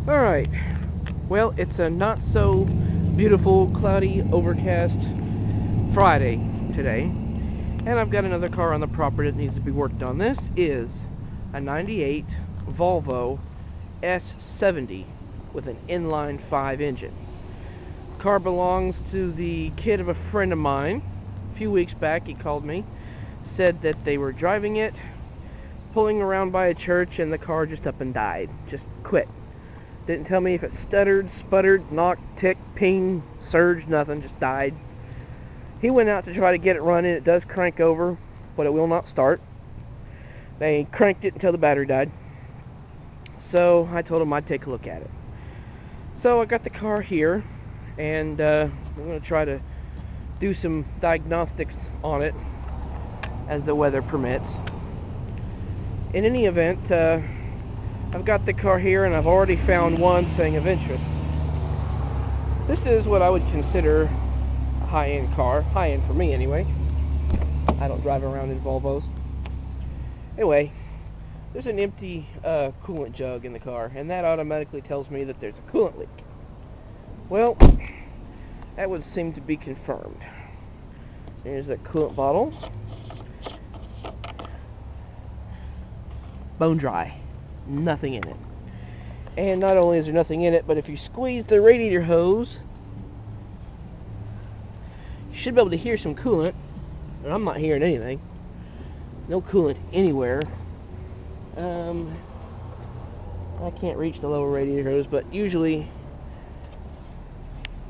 Alright, well, it's a not so beautiful, cloudy, overcast Friday today, and I've got another car on the property that needs to be worked on. This is a 98 Volvo S70 with an inline 5 engine. The car belongs to the kid of a friend of mine. A few weeks back he called me, said that they were driving it, pulling around by a church, and the car just up and died, just quit. Didn't tell me if it stuttered, sputtered, knocked, ticked, ping, surged, nothing, just died. He went out to try to get it running. It does crank over, but it will not start. They cranked it until the battery died. So I told him I'd take a look at it. So I got the car here, and I'm going to try to do some diagnostics on it as the weather permits. In any event, I've got the car here, and I've already found one thing of interest. This is what I would consider a high-end car. High-end for me, anyway. I don't drive around in Volvos. Anyway, there's an empty coolant jug in the car, and that automatically tells me that there's a coolant leak. Well, that would seem to be confirmed. There's that coolant bottle. Bone dry. Nothing in it. And not only is there nothing in it, but if you squeeze the radiator hose, you should be able to hear some coolant. And I'm not hearing anything. No coolant anywhere. I can't reach the lower radiator hose, but usually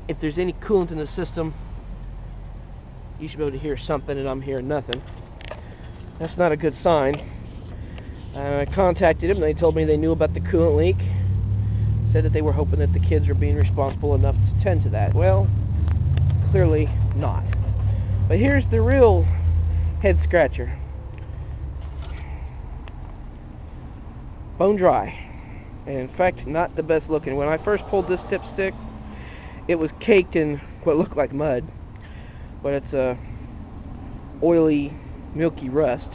if there's any coolant in the system, you should be able to hear something, and I'm hearing nothing. That's not a good sign. I contacted them. They told me they knew about the coolant leak. Said that they were hoping that the kids were being responsible enough to tend to that. Well, clearly not. But here's the real head scratcher. Bone dry. And in fact, not the best looking. When I first pulled this dipstick, it was caked in what looked like mud. But it's a oily, milky rust.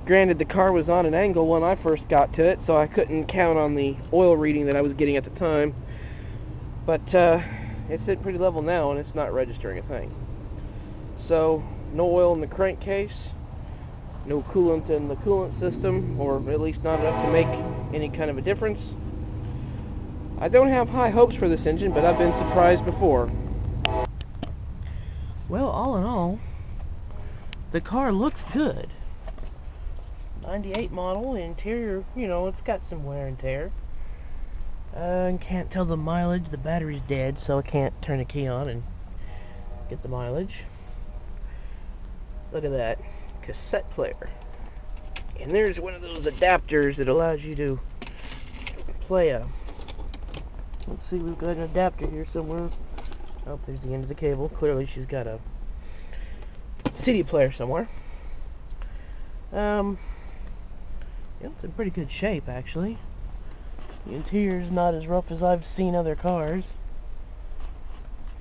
Granted, the car was on an angle when I first got to it, so I couldn't count on the oil reading that I was getting at the time. But it's at pretty level now, and it's not registering a thing. So, no oil in the crankcase, no coolant in the coolant system, or at least not enough to make any kind of a difference. I don't have high hopes for this engine, but I've been surprised before. Well, all in all, the car looks good. 98 model, interior, you know, it's got some wear and tear. I can't tell the mileage. The battery's dead, so I can't turn the key on and get the mileage. Look at that cassette player. And there's one of those adapters that allows you to play a... Let's see, we've got an adapter here somewhere. Oh, there's the end of the cable. Clearly she's got a CD player somewhere. Yeah, it's in pretty good shape, actually. The interior's not as rough as I've seen other cars.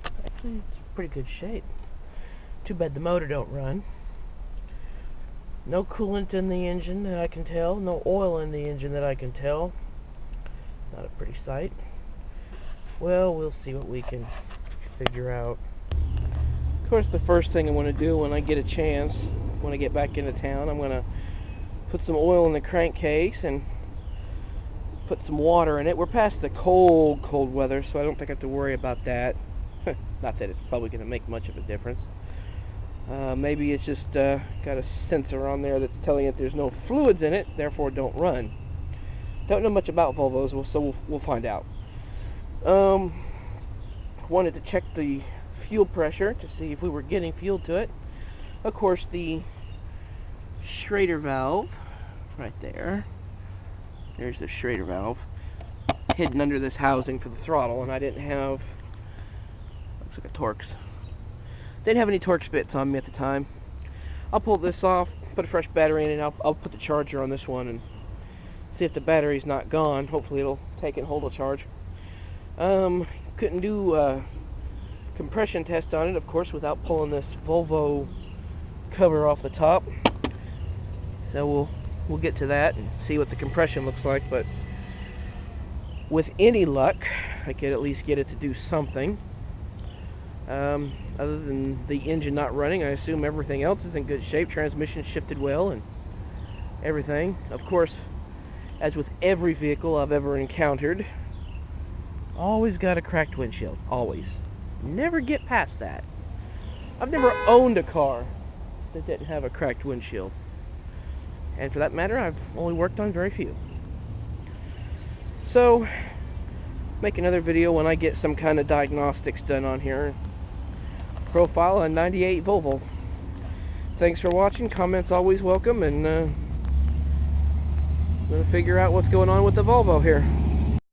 Actually, it's in pretty good shape. Too bad the motor don't run. No coolant in the engine that I can tell. No oil in the engine that I can tell. Not a pretty sight. Well, we'll see what we can figure out. Of course, the first thing I want to do when I get a chance, when I get back into town, I'm going to put some oil in the crankcase and put some water in it. We're past the cold weather, so I don't think I have to worry about that. Not that it's probably going to make much of a difference. Maybe it's just got a sensor on there that's telling it there's no fluids in it, therefore don't run. Don't know much about Volvos, so we'll find out. Wanted to check the fuel pressure to see if we were getting fuel to it. Of course, the Schrader valve right there. There's the Schrader valve hidden under this housing for the throttle, and I didn't have, looks like a Torx. Didn't have any Torx bits on me at the time. I'll pull this off, put a fresh battery in it, and I'll put the charger on this one and see if the battery's not gone. Hopefully it'll take and hold a charge. Couldn't do a compression test on it, of course, without pulling this Volvo cover off the top. So we'll get to that and see what the compression looks like, but with any luck, I could at least get it to do something. Other than the engine not running, I assume everything else is in good shape. Transmission shifted well and everything. Of course, as with every vehicle I've ever encountered, always got a cracked windshield. Always. Never get past that. I've never owned a car that didn't have a cracked windshield. And for that matter, I've only worked on very few. So, make another video when I get some kind of diagnostics done on here. Profile a 98 Volvo. Thanks for watching. Comments always welcome, and I'm going to figure out what's going on with the Volvo here.